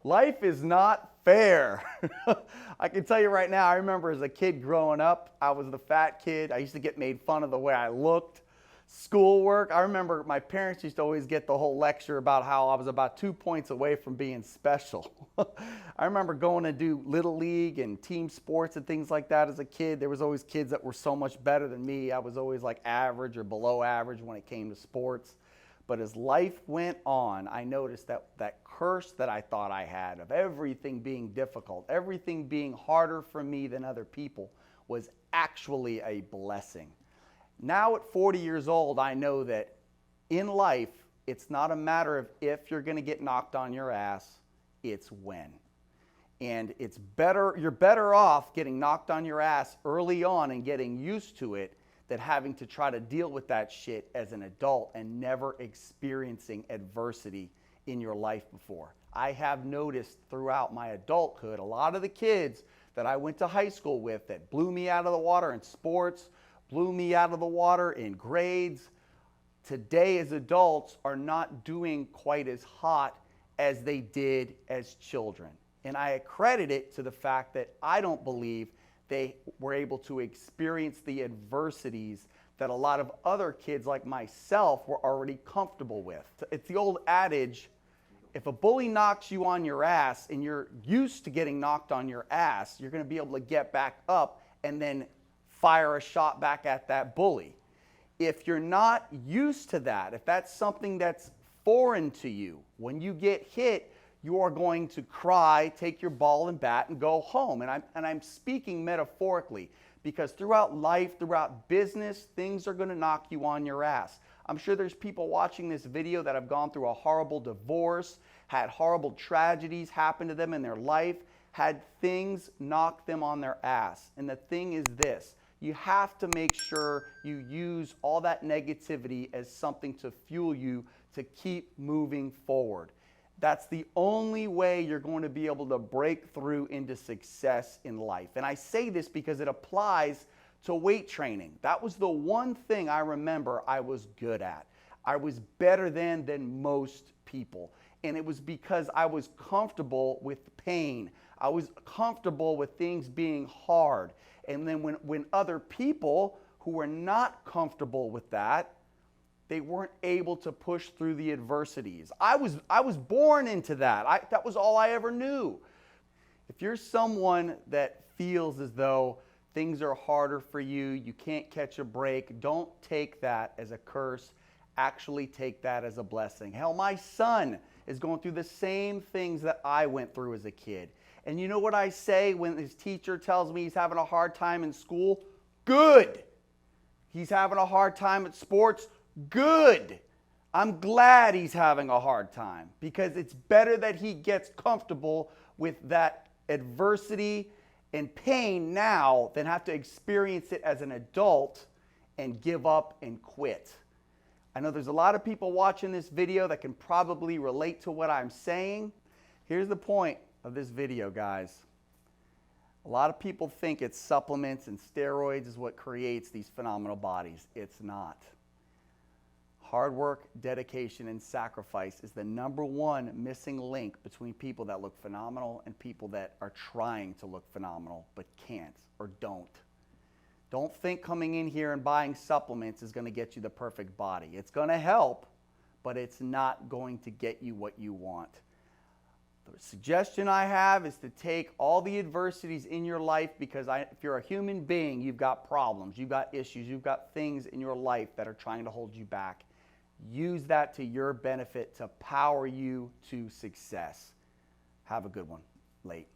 Life is not fair. I can tell you right now, I remember as a kid growing up, I was the fat kid. I used to get made fun of the way I looked. Schoolwork, I remember my parents used to always get the whole lecture about how I was about 2 points away from being special. I remember going to do Little League and team sports and things like that as a kid. There was always kids that were so much better than me. I was always like average or below average when it came to sports. But as life went on, I noticed that curse that I thought I had of everything being difficult, everything being harder for me than other people, was actually a blessing. Now at 40 years old, I know that in life, it's not a matter of if you're going to get knocked on your ass, it's when. And you're better off getting knocked on your ass early on and getting used to it than having to try to deal with that shit as an adult and never experiencing adversity in your life before. I have noticed throughout my adulthood, a lot of the kids that I went to high school with that blew me out of the water in sports, blew me out of the water in grades, today as adults are not doing quite as hot as they did as children. And I accredit it to the fact that I don't believe they were able to experience the adversities that a lot of other kids like myself were already comfortable with. It's the old adage, if a bully knocks you on your ass and you're used to getting knocked on your ass, you're going to be able to get back up and then fire a shot back at that bully. If you're not used to that, if that's something that's foreign to you, when you get hit, you are going to cry, take your ball and bat, and go home. And I'm speaking metaphorically because throughout life, throughout business, things are going to knock you on your ass. I'm sure there's people watching this video that have gone through a horrible divorce, had horrible tragedies happen to them in their life, had things knock them on their ass. And the thing is this, you have to make sure you use all that negativity as something to fuel you to keep moving forward. That's the only way you're going to be able to break through into success in life. And I say this because it applies to weight training. That was the one thing I remember I was good at. I was better than most people. And it was because I was comfortable with pain. I was comfortable with things being hard. And then when other people who were not comfortable with that, they weren't able to push through the adversities. I was born into that. That was all I ever knew. If you're someone that feels as though things are harder for you, you can't catch a break, don't take that as a curse. Actually take that as a blessing. Hell, my son is going through the same things that I went through as a kid. And you know what I say when his teacher tells me he's having a hard time in school? Good. He's having a hard time at sports? Good. I'm glad he's having a hard time because it's better that he gets comfortable with that adversity and pain now than have to experience it as an adult and give up and quit. I know there's a lot of people watching this video that can probably relate to what I'm saying. Here's the point of this video, guys. A lot of people think it's supplements and steroids is what creates these phenomenal bodies. It's not. Hard work, dedication, and sacrifice is the #1 missing link between people that look phenomenal and people that are trying to look phenomenal but can't or don't. Don't think coming in here and buying supplements is going to get you the perfect body. It's going to help, but it's not going to get you what you want. The suggestion I have is to take all the adversities in your life because if you're a human being, you've got problems, you've got issues, you've got things in your life that are trying to hold you back. Use that to your benefit to power you to success. Have a good one. Late.